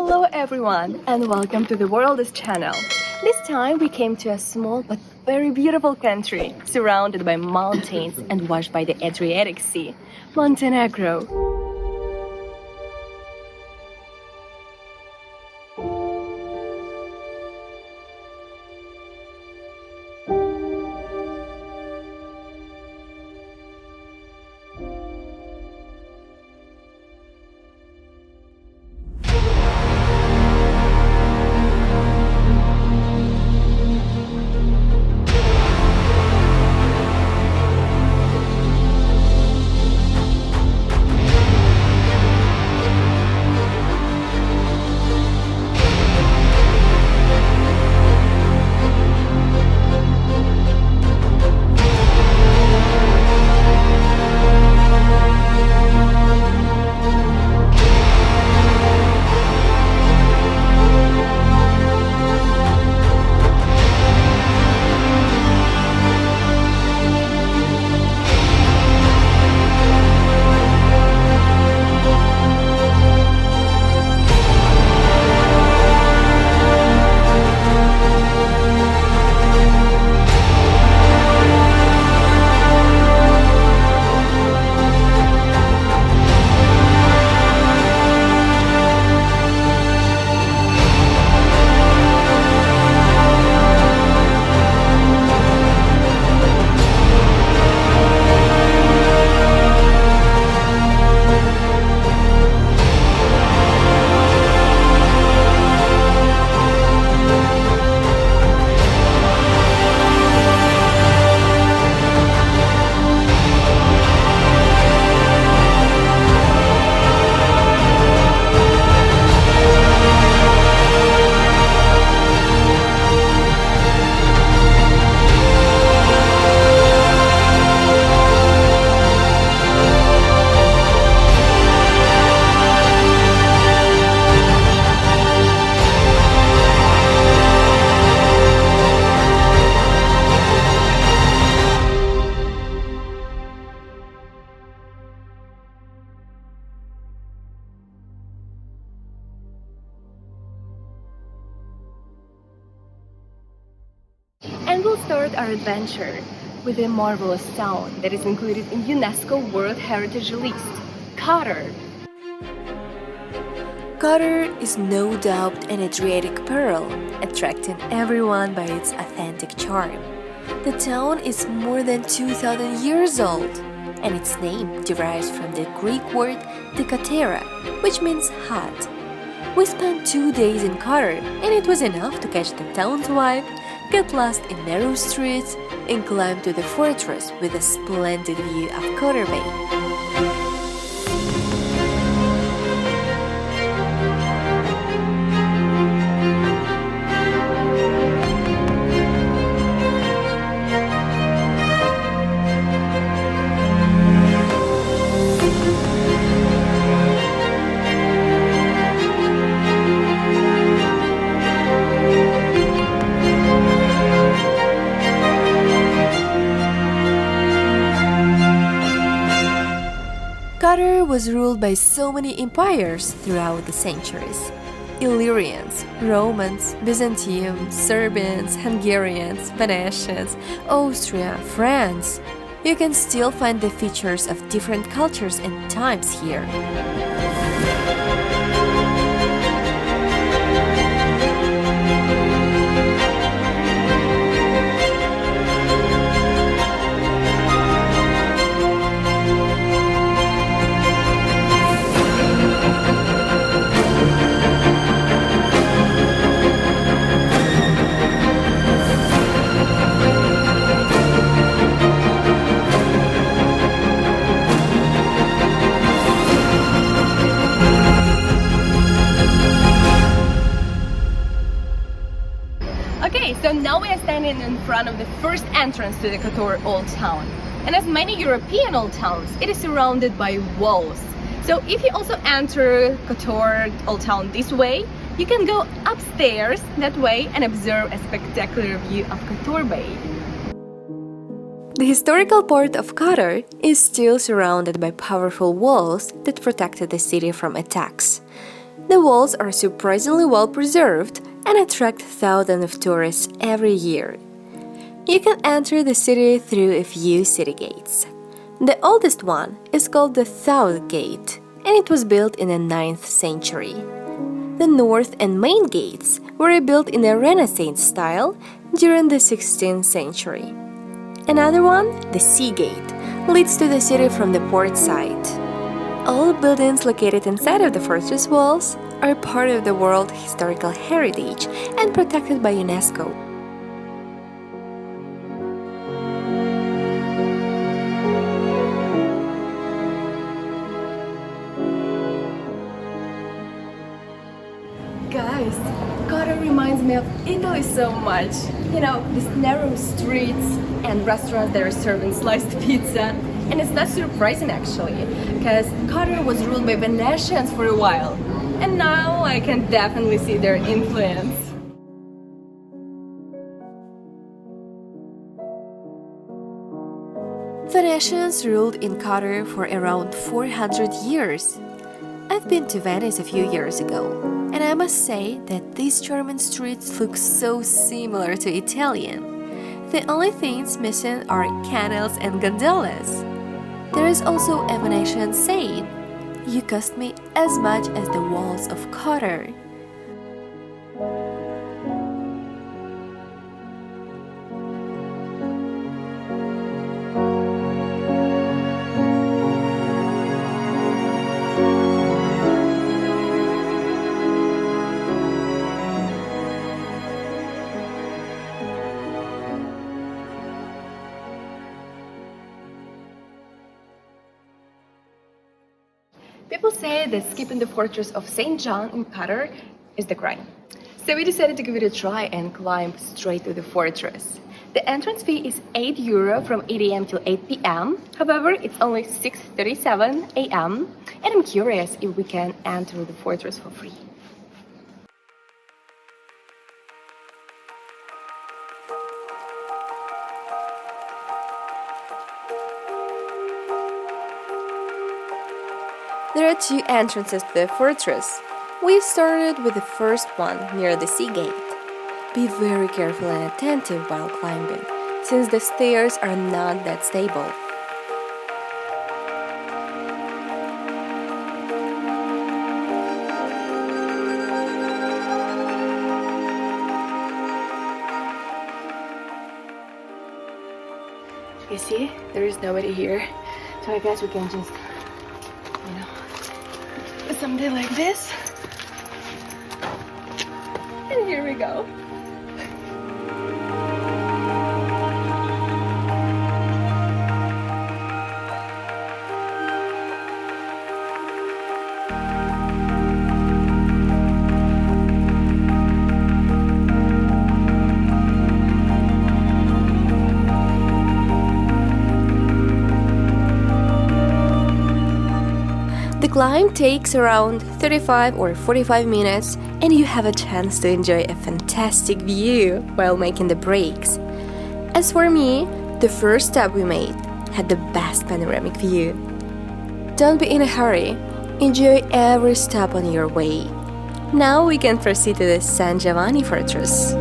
Hello everyone and welcome to the Worldest channel. This time we came to a small but very beautiful country surrounded by mountains and washed by the Adriatic Sea, Montenegro. And we'll start our adventure with a marvelous town that is included in UNESCO World Heritage List, Kotor. Kotor is no doubt an Adriatic pearl, attracting everyone by its authentic charm. The town is more than 2,000 years old, and its name derives from the Greek word "dekatera," which means hot. We spent 2 days in Kotor, and it was enough to catch the town's vibe, get lost in narrow streets, and climb to the fortress with a splendid view of Kotor Bay. Kotor was ruled by so many empires throughout the centuries. Illyrians, Romans, Byzantium, Serbians, Hungarians, Venetians, Austria, France. You can still find the features of different cultures and times here. Okay, so now we are standing in front of the first entrance to the Kotor Old Town. And as many European old towns, it is surrounded by walls. So if you also enter Kotor Old Town this way, you can go upstairs that way and observe a spectacular view of Kotor Bay. The historical port of Kotor is still surrounded by powerful walls that protected the city from attacks. The walls are surprisingly well preserved and attract thousands of tourists every year. You can enter the city through a few city gates. The oldest one is called the South Gate, and it was built in the 9th century. The north and main gates were rebuilt in a Renaissance style during the 16th century. Another one, the Sea Gate, leads to the city from the port side. All buildings located inside of the fortress walls are part of the World Historical Heritage and protected by UNESCO. Guys, Kotor reminds me of Italy so much. You know, these narrow streets and restaurants that are serving sliced pizza. And it's not surprising actually, because Kotor was ruled by Venetians for a while. And now I can definitely see their influence. Venetians ruled in Kotor for around 400 years. I've been to Venice a few years ago, and I must say that these German streets look so similar to Italian. The only things missing are canals and gondolas. There is also a Venetian saying, "You cost me as much as the walls of Kotor." People say that skipping the fortress of St. John in Kotor is the crime. So we decided to give it a try and climb straight to the fortress. The entrance fee is €8 from 8 a.m. till 8 p.m. However, it's only 6:37 a.m. and I'm curious if we can enter the fortress for free. There are two entrances to the fortress. We started with the first one near the sea gate. Be very careful and attentive while climbing, since the stairs are not that stable. You see, there is nobody here, so I guess we can just, do something like this. And here we go. The climb takes around 35 or 45 minutes, and you have a chance to enjoy a fantastic view while making the breaks. As for me, the first stop we made had the best panoramic view. Don't be in a hurry, enjoy every stop on your way. Now we can proceed to the San Giovanni Fortress.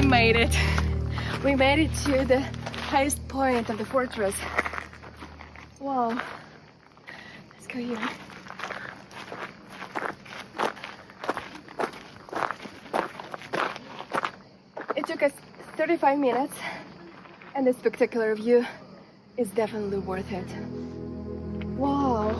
made it. We made it to the highest point of the fortress. Wow. Let's go here. It took us 35 minutes, and the spectacular view is definitely worth it. Wow.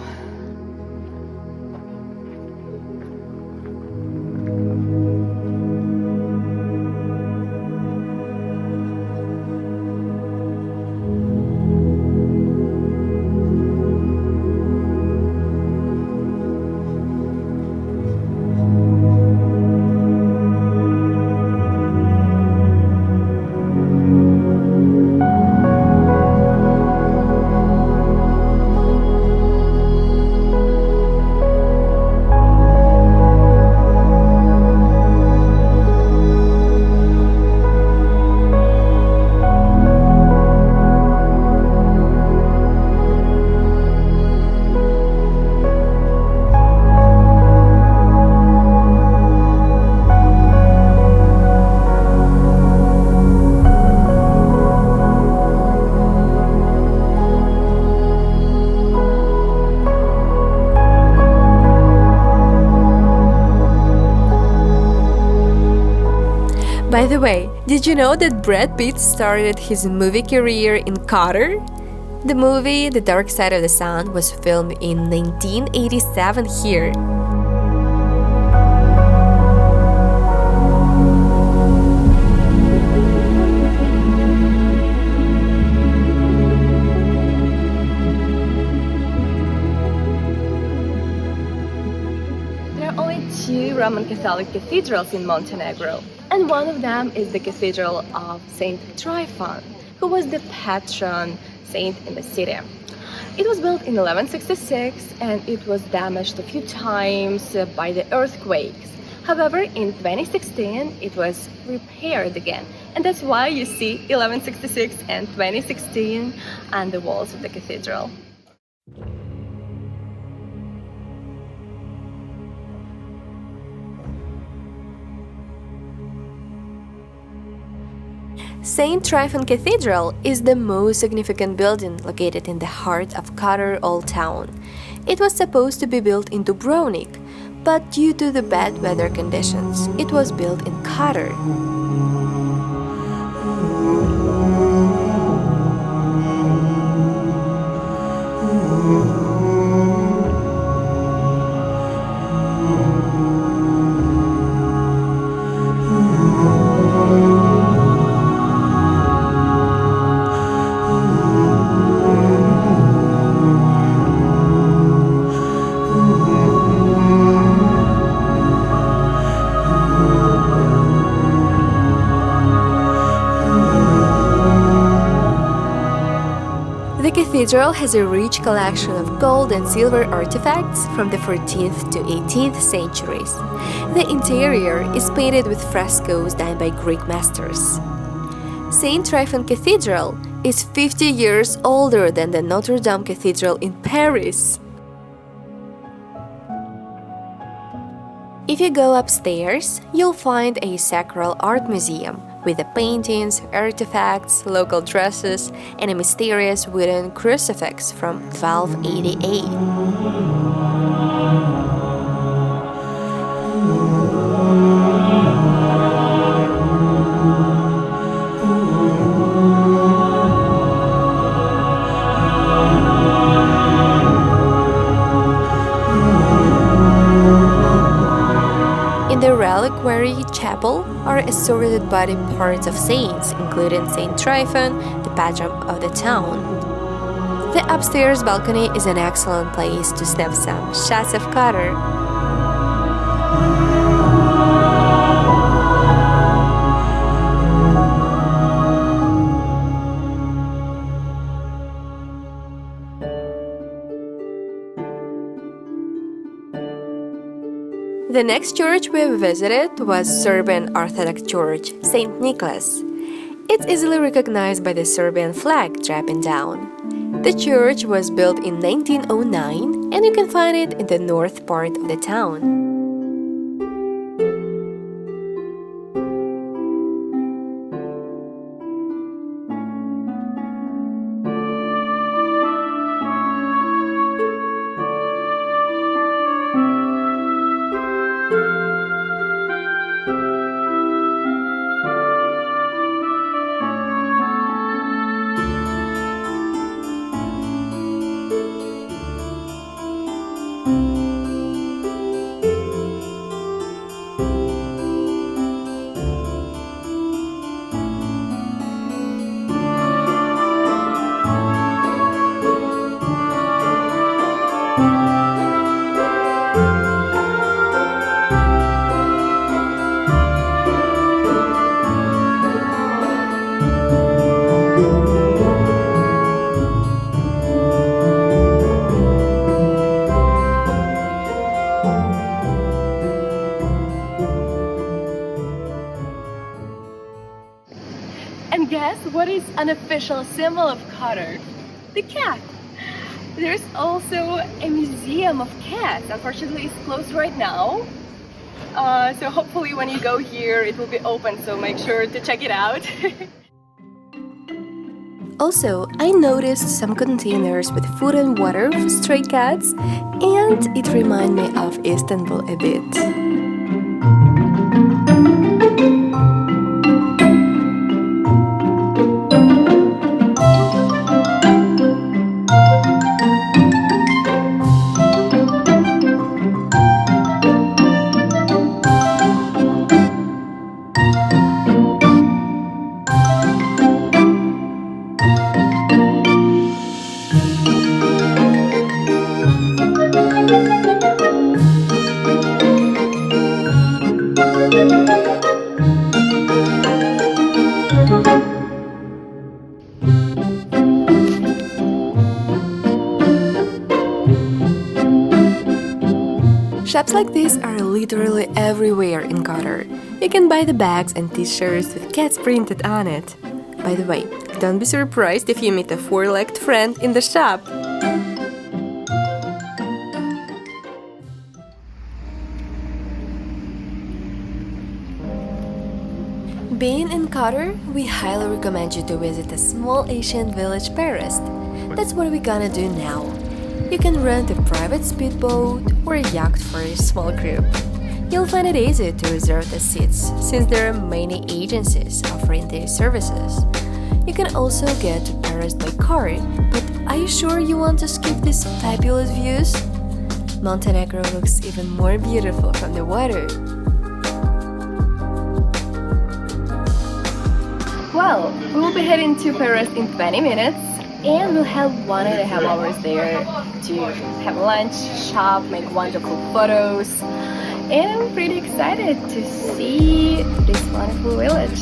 By the way, did you know that Brad Pitt started his movie career in Kotor? The movie The Dark Side of the Sun was filmed in 1987 here. There are only two Roman Catholic cathedrals in Montenegro, and one of them is the Cathedral of Saint Tryphon, who was the patron saint in the city. It was built in 1166 and it was damaged a few times by the earthquakes. However, in 2016 it was repaired again, and that's why you see 1166 and 2016 on the walls of the cathedral. Saint Tryphon Cathedral is the most significant building located in the heart of Kotor Old Town. It was supposed to be built in Dubrovnik, but due to the bad weather conditions, it was built in Kotor. The cathedral has a rich collection of gold and silver artifacts from the 14th to 18th centuries. The interior is painted with frescoes done by Greek masters. Saint Tryphon Cathedral is 50 years older than the Notre Dame Cathedral in Paris. If you go upstairs, you'll find a sacral art museum with the paintings, artifacts, local dresses, and a mysterious wooden crucifix from 1288. In the reliquary chapel are assorted body parts of saints, including Saint Tryphon, the patron of the town. The upstairs balcony is an excellent place to snap some shots of Kotor. The next church we visited was Serbian Orthodox Church, St. Nicholas. It's easily recognized by the Serbian flag dropping down. The church was built in 1909 and you can find it in the north part of the town. And guess what is an official symbol of Kotor? The cat. There's also a museum of cats. Unfortunately, it's closed right now. So hopefully when you go here, it will be open, so make sure to check it out. Also, I noticed some containers with food and water for stray cats, and it reminded me of Istanbul a bit. Shops like this are literally everywhere in Kotor. You can buy the bags and t-shirts with cats printed on it. By the way, don't be surprised if you meet a four-legged friend in the shop. Being in Kotor, we highly recommend you to visit a small ancient village Perast. That's what we're gonna do now. You can rent a private speedboat or a yacht for a small group. You'll find it easy to reserve the seats since there are many agencies offering these services. You can also get to Perast by car, but are you sure you want to skip these fabulous views? Montenegro looks even more beautiful from the water. Well, we will be heading to Perast in 20 minutes. And we'll have 1.5 hours there to have lunch, shop, make wonderful photos. And I'm pretty excited to see this wonderful village.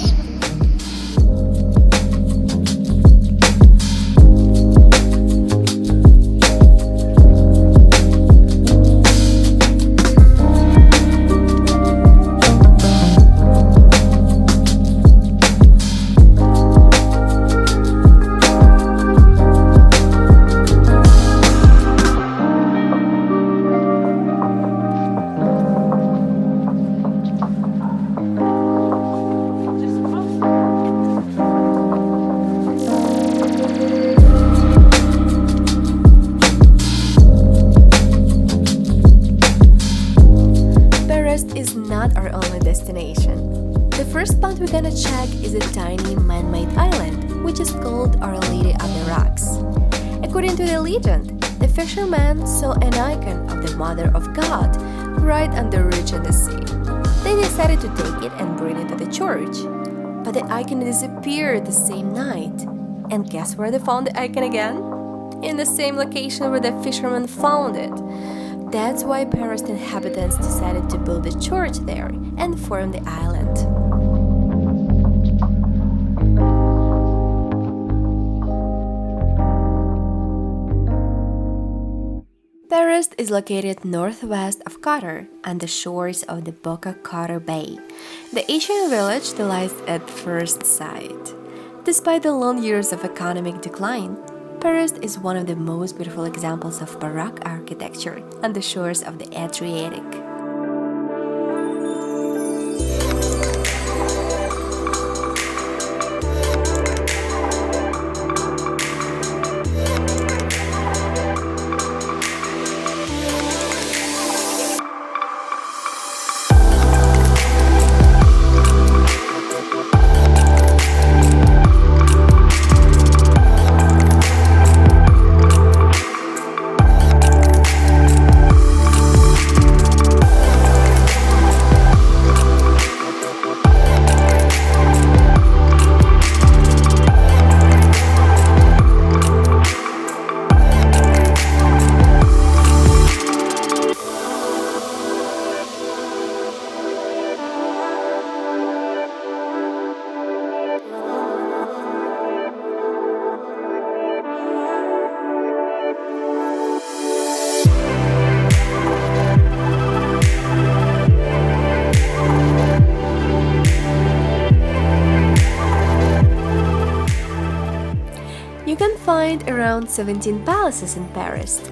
The first spot we're gonna check is a tiny man-made island, which is called Our Lady of the Rocks. According to the legend, the fisherman saw an icon of the Mother of God right on the ridge in the sea. They decided to take it and bring it to the church. But the icon disappeared the same night. And guess where they found the icon again? In the same location where the fisherman found it. That's why Perast inhabitants decided to build a church there and form the island. Perast is located northwest of Kotor, on the shores of the Kotor Bay. The ancient village delights at first sight. Despite the long years of economic decline, Perast is one of the most beautiful examples of Baroque architecture on the shores of the Adriatic. find around 17 palaces in Perast,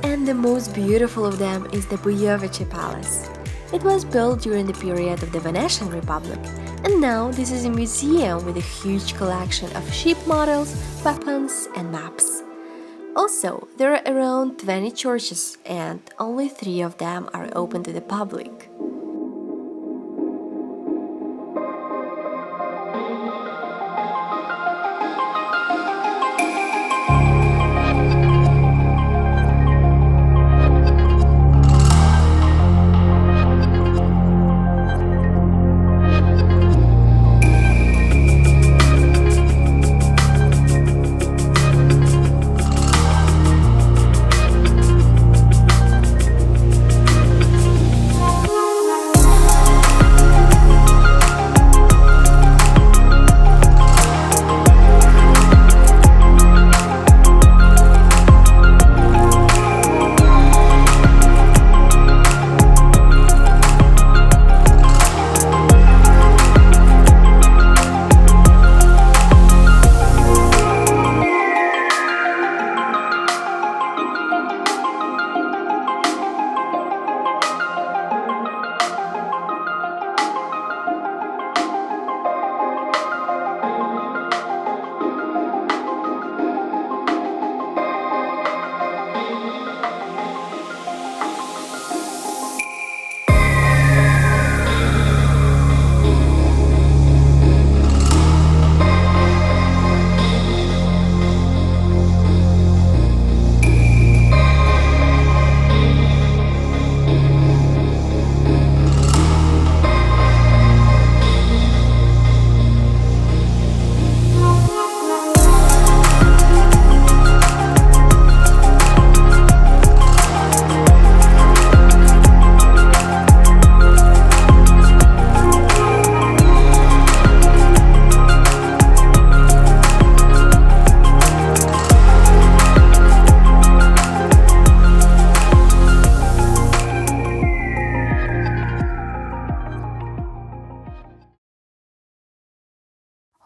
and the most beautiful of them is the Bujovice Palace. It was built during the period of the Venetian Republic, and now this is a museum with a huge collection of ship models, weapons, and maps. Also, there are around 20 churches, and only 3 of them are open to the public.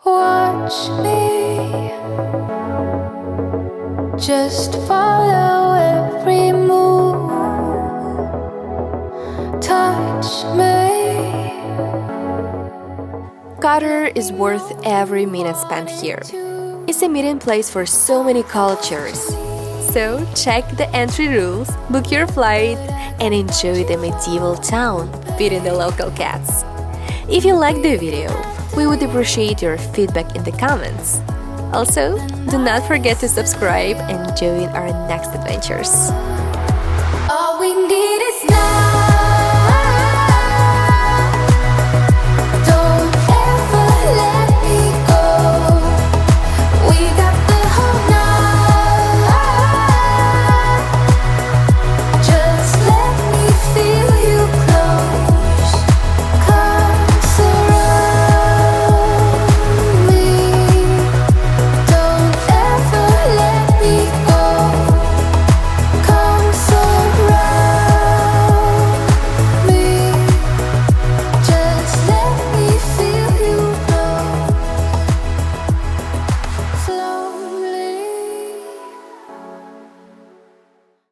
Watch me, just follow every move. Touch me. Kotor is worth every minute spent here. It's a meeting place for so many cultures. So check the entry rules, book your flight, and enjoy the medieval town feeding the local cats. If you liked the video, we would appreciate your feedback in the comments. Also, do not forget to subscribe and join our next adventures. All we need